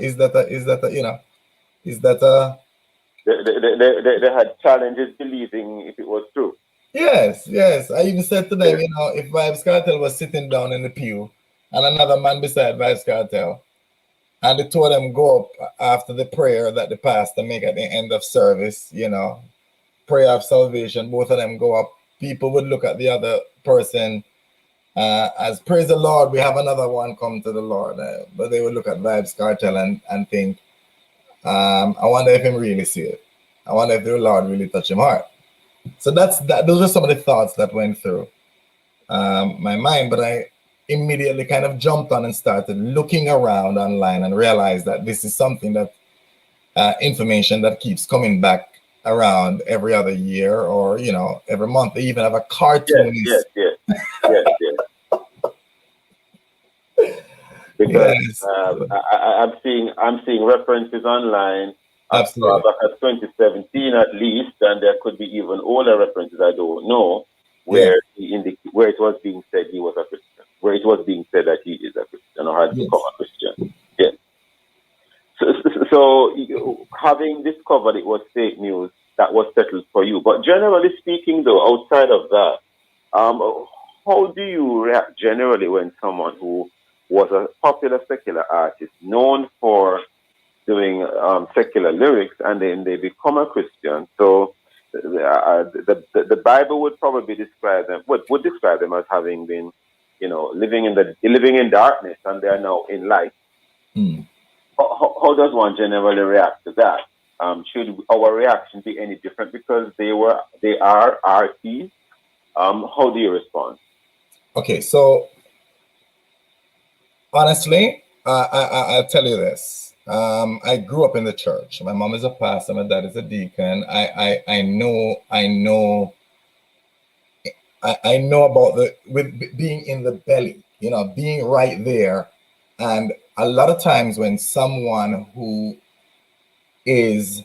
They had challenges believing if it was true. Yes. I even said to them, if Vibes Cartel was sitting down in the pew and another man beside Vibes Cartel, and the two of them go up after the prayer that the pastor make at the end of service, prayer of salvation, both of them go up, people would look at the other person as praise the Lord, we have another one come to the Lord. But they would look at Vibes Cartel and think, I wonder if him really see it. I wonder if the Lord really touch him heart. So those are some of the thoughts that went through my mind, but I immediately kind of jumped on and started looking around online and realized that this is something that information that keeps coming back around every other year or every month. They even have a cartoon. Yes. Because I'm seeing references online as far back as 2017 at least, and there could be even older references I don't know where where it was being said he was a Christian, where it was being said that he is a Christian or had become a Christian. Yes. So having discovered it was fake news, that was settled for you. But generally speaking, though, outside of that, how do you react generally when someone who was a popular secular artist known for doing secular lyrics and then they become a Christian? So the Bible would probably describe them as having been, living in darkness, and they are now in light. How does one generally react to that? Should our reaction be any different because they are RTs? How do you respond? Okay, so honestly, I'll tell you this. I grew up in the church. My mom is a pastor. My dad is a deacon. I know about with being in the belly, being right there. And a lot of times when someone who is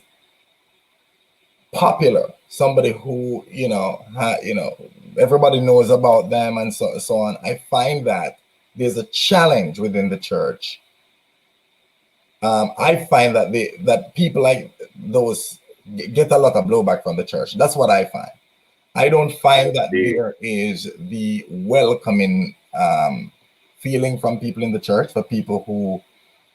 popular, somebody who, everybody knows about them and so on, I find that there's a challenge within the church. I find that people like those get a lot of blowback from the church. That's what I find. I don't find that there is the welcoming feeling from people in the church for people who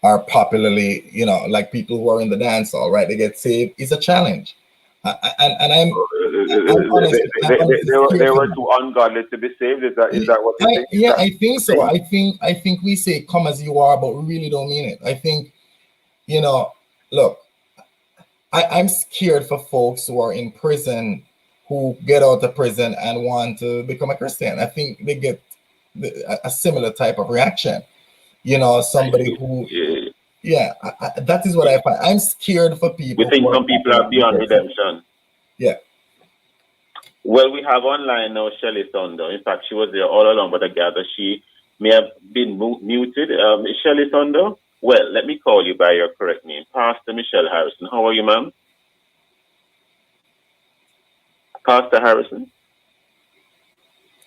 are popularly, like people who are in the dance hall, right? They get saved. It's a challenge. And I'm honest, they were too ungodly to be saved. Is that what you think? Yeah, I think so. I think we say come as you are, but we really don't mean it. I think, look, I'm scared for folks who are in prison who get out of prison and want to become a Christian. I think they get a similar type of reaction. Somebody who, that is what I find. I'm scared for people. We think some people are beyond redemption. Yeah. Well, we have online now Shelley Thunder. In fact, she was there all along, but I gather she may have been muted. Shelley Thunder? Well, let me call you by your correct name. Pastor Michelle Harrison. How are you, ma'am? Pastor Harrison?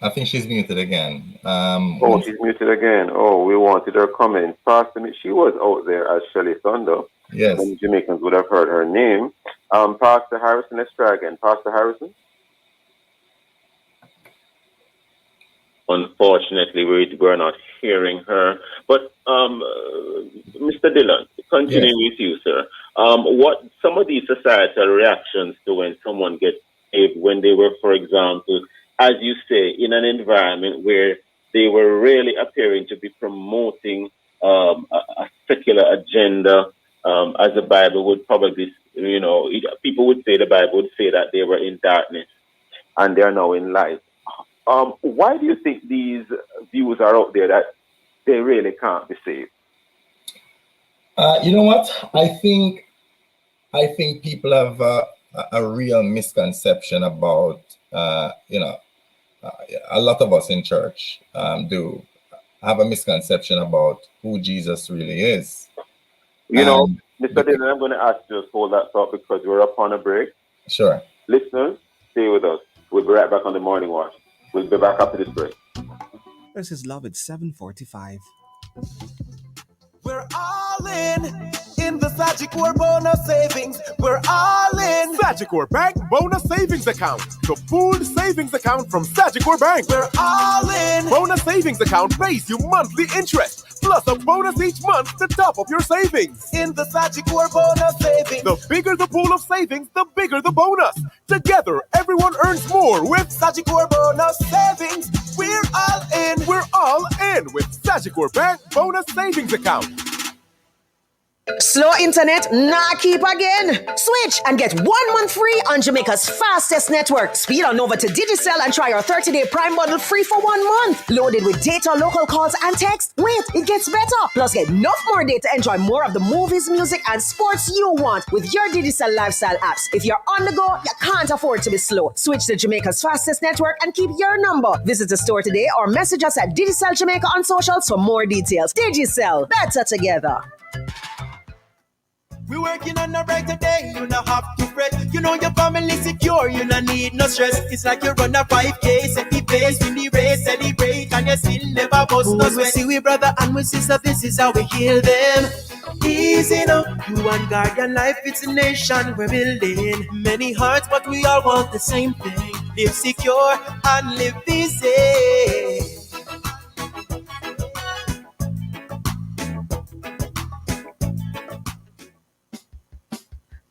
I think she's muted again. She's muted again. Oh, we wanted her comment. Pastor, she was out there as Shelley Thunder. Yes. Many Jamaicans would have heard her name. Pastor Harrison, let's try again. Pastor Harrison? Unfortunately, we're not hearing her. But Mr. Dillon, continuing with you, sir. What some of these societal reactions to when someone gets saved, when they were, for example, as you say, in an environment where they were really appearing to be promoting a secular agenda, as the Bible would probably, people would say the Bible would say that they were in darkness and they are now in light. Why do you think these views are out there that they really can't be saved? You know what? I think people have a real misconception about, a lot of us in church do. have a misconception about who Jesus really is. You know, Mr. Dillon, I'm going to ask you to hold that thought because we're up on a break. Sure. Listeners, stay with us. We'll be right back on the Morning Watch. We'll be back after this break. This is Love at 7:45. We're all in the Sagicor bonus savings. We're all in Sagicor Bank bonus savings account. The full savings account from Sagicor Bank. We're all in. Bonus savings account pays you monthly interest plus a bonus each month to top up your savings. In the Sagicor bonus savings. The bigger the pool of savings, the bigger the bonus. Together, everyone earns more with Sagicor bonus savings. We're all in. We're all in with Sagicor Bank bonus savings account. Slow internet, nah keep again. Switch and get 1 month free on Jamaica's fastest network. Speed on over to Digicel and try our 30-day Prime bundle free for 1 month. Loaded with data, local calls, and text. Wait, it gets better. Plus, get enough more data to enjoy more of the movies, music, and sports you want with your Digicel lifestyle apps. If you're on the go, you can't afford to be slow. Switch to Jamaica's fastest network and keep your number. Visit the store today or message us at Digicel Jamaica on socials for more details. Digicel, better together. We working on a brighter day, you not have to fret. You know your family secure, you not need no stress. It's like you run a 5K, set the pace, win the race, celebrate, and you still never bust no sweat. We see we brother and we sister, this is how we heal them. Easy now, you and Guardian Life, it's a nation we're building. Many hearts, but we all want the same thing. Live secure and live easy.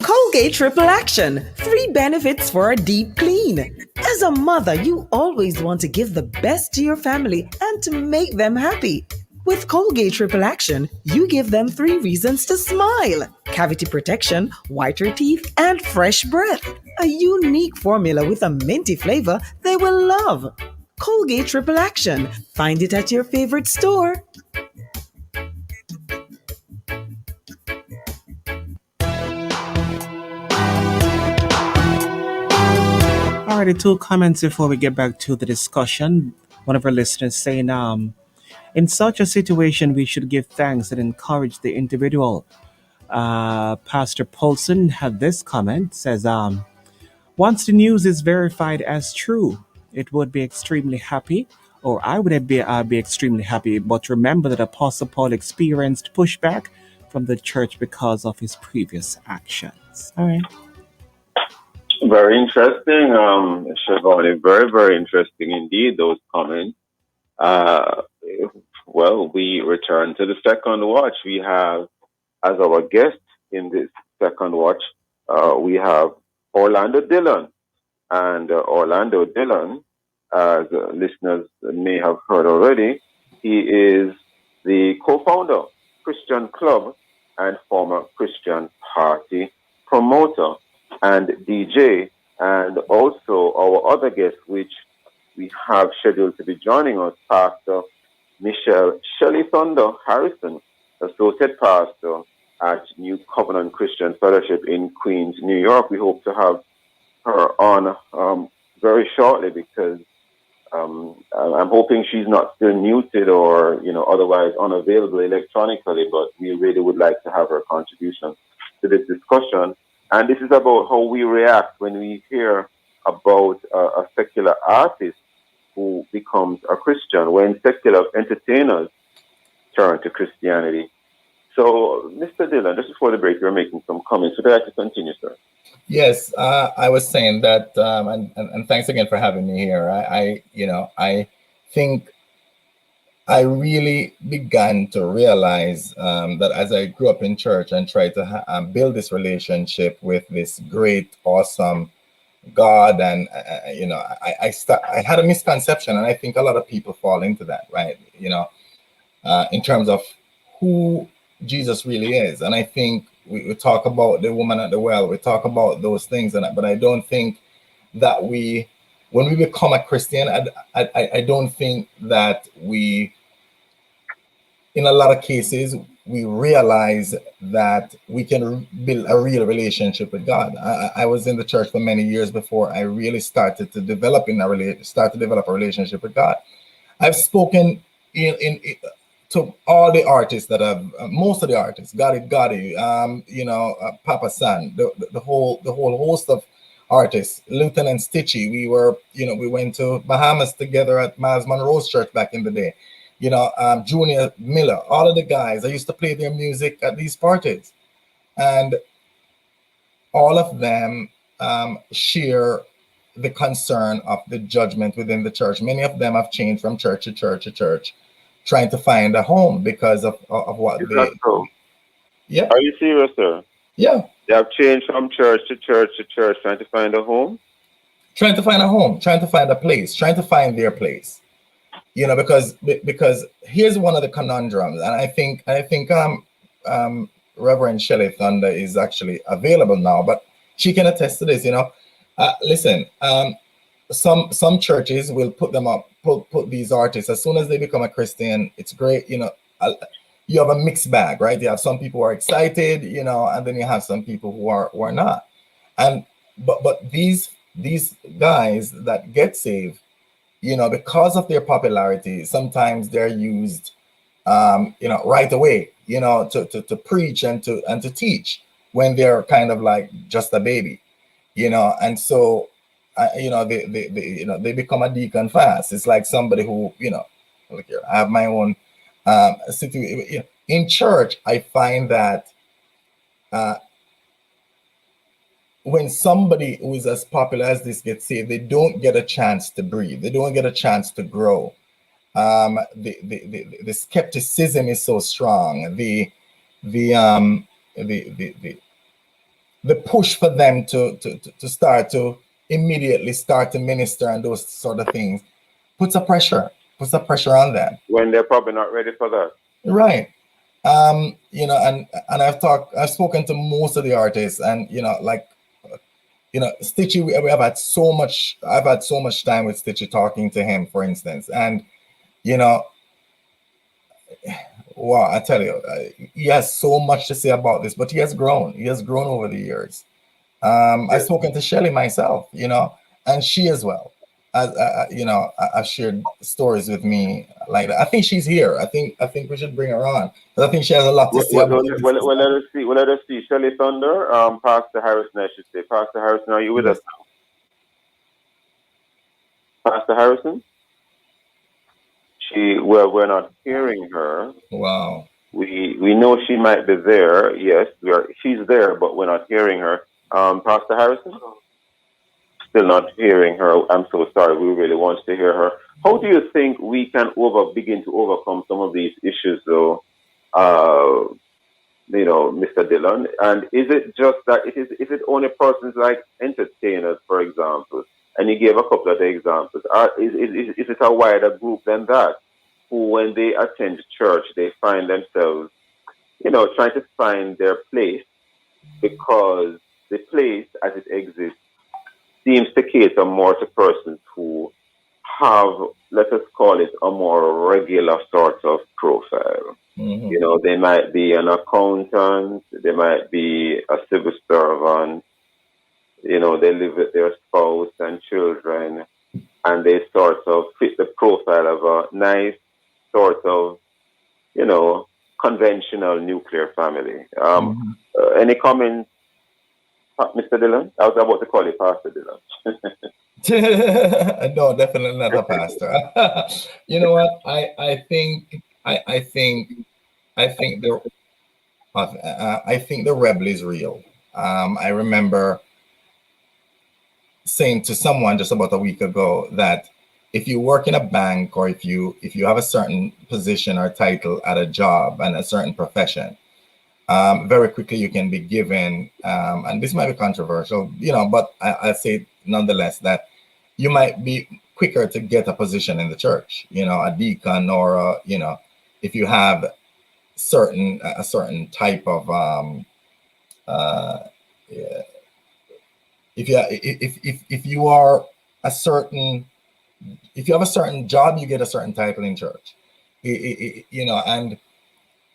Colgate Triple Action. 3 benefits for a deep clean. As a mother, you always want to give the best to your family and to make them happy. With Colgate Triple Action, you give them 3 reasons to smile. Cavity protection, whiter teeth, and fresh breath. A unique formula with a minty flavor they will love. Colgate Triple Action. Find it at your favorite store. Alrighty, 2 comments before we get back to the discussion. One of our listeners saying, in such a situation, we should give thanks and encourage the individual. Pastor Paulson had this comment, says, once the news is verified as true, it would be extremely happy, or I would be extremely happy, but remember that Apostle Paul experienced pushback from the church because of his previous actions. All right. Very interesting, Siobhan. Very, very interesting indeed, those comments. Well, we return to the second watch. We have, as our guest in this second watch, we have Orlando Dillon. And Orlando Dillon, as listeners may have heard already, he is the co-founder, Christian Club, and former Christian Party promoter and DJ, and also our other guest, which we have scheduled to be joining us, Pastor Michelle Shelley Thunder Harrison, Associate Pastor at New Covenant Christian Fellowship in Queens, New York. We hope to have her on very shortly because I'm hoping she's not still muted or otherwise unavailable electronically, but we really would like to have her contribution to this discussion. And this is about how we react when we hear about a secular artist who becomes a Christian, when secular entertainers turn to Christianity. So, Mr. Dillon, just before the break, you're making some comments. Would you like to continue, sir? Yes, I was saying that, and thanks again for having me here. I think I really began to realize that as I grew up in church and tried to build this relationship with this great, awesome God, and I had a misconception, and I think a lot of people fall into that, right? In terms of who Jesus really is, and I think we talk about the woman at the well, we talk about those things, but I don't think that when we become a Christian, I don't think that we, in a lot of cases, we realize that we can build a real relationship with God. I was in the church for many years before I really started to develop a relationship with God. I've spoken to all the artists that have, most of the artists, Gotti, Papa San, the whole host of artists, Lieutenant Stitchy. We went to Bahamas together at Miles Monroe's church back in the day. Junior Miller, all of the guys. I used to play their music at these parties, and all of them share the concern of the judgment within the church. Many of them have changed from church to church to church, trying to find a home because of what Is they. that so? Yeah. Are you serious, sir? Yeah. They have changed from church to church to church, trying to find a home. Trying to find a home, trying to find a place, trying to find their place. Because here's one of the conundrums, and I think Reverend Shelley Thunder is actually available now, but she can attest to this. Listen, some churches will put them up, put these artists as soon as they become a Christian. It's great, you have a mixed bag, right? You have some people who are excited, and then you have some people who are not. And but these guys that get saved, because of their popularity, sometimes they're used, right away, to preach and to teach when they're kind of like just a baby, and so, they become a deacon fast. It's like somebody who, look here, I have my own situation in church. I find that when somebody who is as popular as this gets saved, they don't get a chance to breathe. They don't get a chance to grow. The skepticism is so strong. The push for them to start to immediately start to minister and those sort of things puts a pressure on them When they're probably not ready for that. right. And I've spoken to most of the artists, and Stitchy, I've had so much time with Stitchy, talking to him, for instance, and wow, I tell you, he has so much to say about this, but he has grown over the years. I've spoken to Shelley myself, and she as well, I've shared stories with me like that. I think she's here. I think we should bring her on, because I think she has a lot to say about this. Well, let us see. Shelley Thunder, Pastor Harrison, I should say. Pastor Harrison, are you with us now? Pastor Harrison? We're not hearing her. Wow. We know she might be there. Yes, she's there, but we're not hearing her. Pastor Harrison? Still not hearing her. I'm so sorry. We really want to hear her. How do you think we can begin to overcome some of these issues, though, Mr. Dillon? And is it just that is it only persons like entertainers, for example? And you gave a couple of the examples. Is it a wider group than that, who, when they attend church, they find themselves, trying to find their place, because the place as it exists seems to cater more to persons who have, let us call it, a more regular sort of profile. Mm-hmm. They might be an accountant, they might be a civil servant, they live with their spouse and children, and they sort of fit the profile of a nice sort of, conventional nuclear family. Any comments, Mr. Dillon? I was about to call you Pastor Dillon. No, definitely not a pastor. You know what? I think the rebel is real. I remember saying to someone just about a week ago that if you work in a bank, or if you have a certain position or title at a job and a certain profession, very quickly you can be given, and this might be controversial, but I say nonetheless that you might be quicker to get a position in the church, a deacon, or if you have a certain type of if you have a certain job, you get a certain title in church, and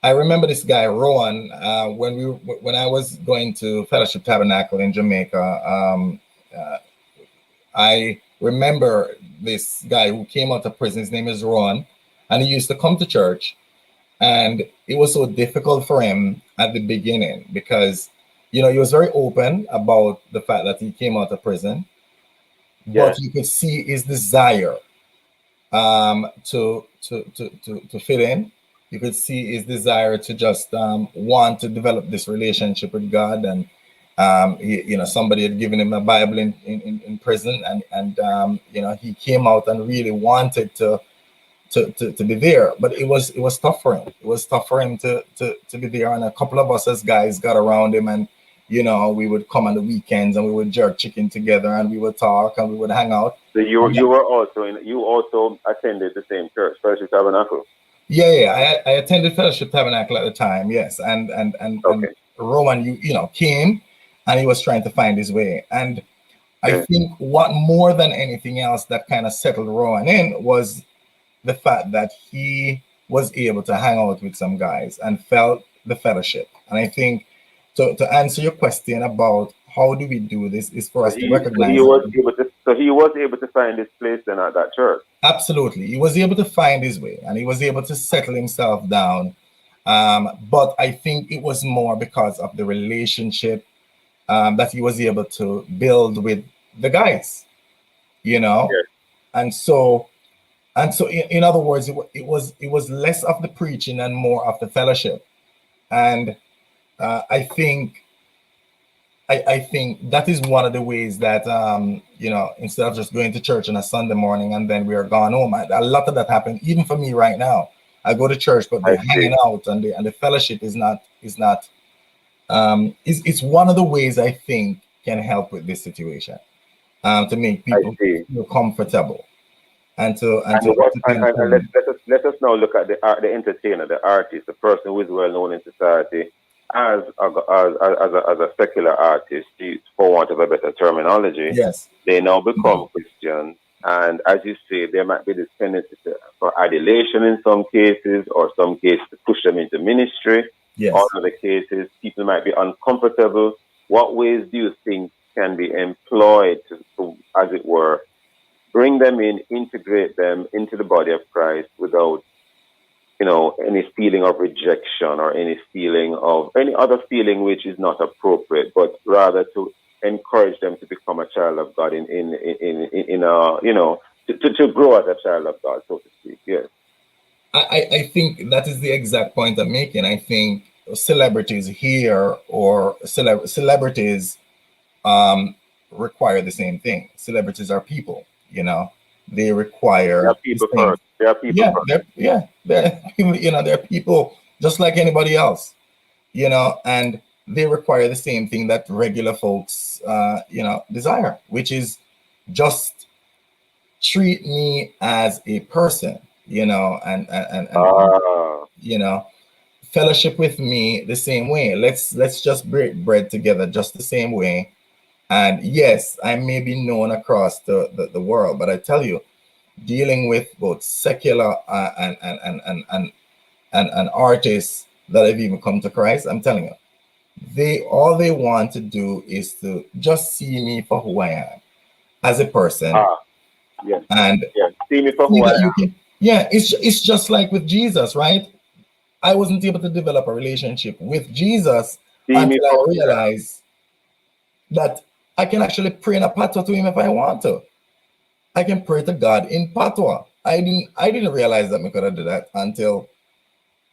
I remember this guy Rowan, when I was going to Fellowship Tabernacle in Jamaica. I remember this guy who came out of prison. His name is Rowan, and he used to come to church, and it was so difficult for him at the beginning because, you know, he was very open about the fact that he came out of prison, but you could see his desire to fit in. You could see his desire to just want to develop this relationship with God, and you know, somebody had given him a Bible in prison, and you know, he came out and really wanted to be there, but it was tough for him. It was tough for him to be there, and a couple of us as guys got around him, and you know, we would come on the weekends and we would jerk chicken together, and we would talk and we would hang out. So you also attended the same church, Fellowship Tabernacle. Yeah, I attended Fellowship Tabernacle at the time, yes, and Rowan, you know, came, and he was trying to find his way, and I think what more than anything else that kind of settled Rowan in was the fact that he was able to hang out with some guys and felt the fellowship. And I think to answer your question about how do we do this is for us to recognize. He was able to find his place then at that church. Absolutely. He was able to find his way, and he was able to settle himself down. But I think it was more because of the relationship that he was able to build with the guys, you know? And so in other words, it was less of the preaching and more of the fellowship. And I think that is one of the ways that you know, instead of just going to church on a Sunday morning and then we are gone home, a lot of that happened even for me right now. I go to church, but they're hanging out, and the fellowship is not. It's one of the ways I think can help with this situation, to make people feel comfortable. And let us now look at the entertainer, the artist, the person who is well known in society as a secular artist, for want of a better terminology. Yes, they now become Christians, and as you say, there might be this tendency for adulation in some cases, or some cases to push them into ministry. Yes. All other cases, people might be uncomfortable. What ways do you think can be employed to, as it were, bring them in, integrate them into the body of Christ without, you know, any feeling of rejection or any other feeling which is not appropriate, but rather to encourage them to become a child of God in you know, to grow as a child of God, so to speak. Yes. I think that is the exact point I'm making. I think celebrities here or celebrities require the same thing. Celebrities are people, you know. They require. They're people first. They are people first. They're people, you know. They're people just like anybody else, you know, and they require the same thing that regular folks, you know, desire, which is just treat me as a person, you know, and you know, fellowship with me the same way. Let's just break bread together just the same way. And yes, I may be known across the world, but I tell you, dealing with both secular and artists that have even come to Christ, I'm telling you, all they want to do is to just see me for who I am as a person. Yes. And see me for who I am. It's just like with Jesus, right? I wasn't able to develop a relationship with Jesus until I realized that I can actually pray in a patois to him if I want to. I can pray to God in patois. I didn't realize that I could do that until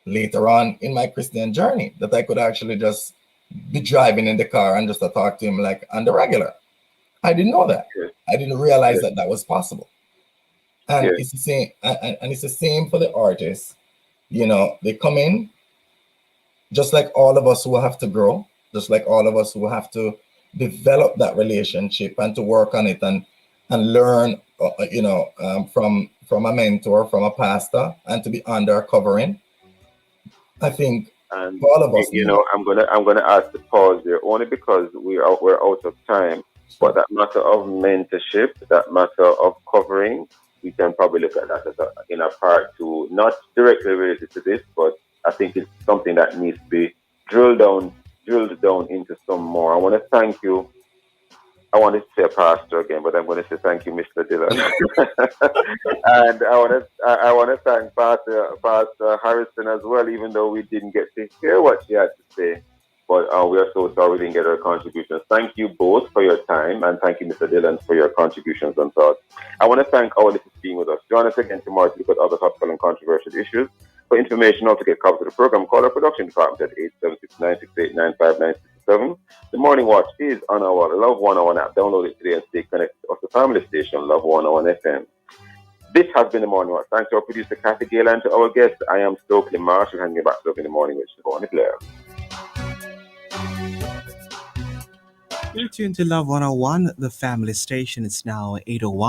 later on in my Christian journey, that I could actually just be driving in the car and just to talk to him like on the regular. I didn't know that. I didn't realize that was possible. And it's the same, and it's the same for the artists. You know, they come in just like all of us who have to grow, just like all of us who have to develop that relationship and to work on it and learn, you know, from a mentor, from a pastor, and to be under a covering. I think and all of us, you know, I'm gonna ask to pause there only because we're out of time. But that matter of mentorship, that matter of covering, we can probably look at that as in a part two, not directly related to this, but I think it's something that needs to be drilled down into some more. I want to thank you I wanted to say pastor again, but I'm going to say thank you, Mr. Dillon. And I want to thank Pastor Harrison as well, even though we didn't get to hear what she had to say. But we are so sorry we didn't get her contributions. Thank you both for your time, and thank you, Mr. Dillon, for your contributions and thoughts. I want to thank our listeners for being with us. Join us again tomorrow to look at other topical and controversial issues. For information or to get copies of the program, call our production department at 876-968-9597. The Morning Watch is on our Love 101 app. Download it today and stay connected to the family station, Love 101 FM. This has been The Morning Watch. Thanks to our producer, Kathy Gale, and to our guest. I am Stokely Marshall, handing you back to Love in the Morning with Siobhan Blair. You're tuned to Love 101, the family station. It's now 8:01.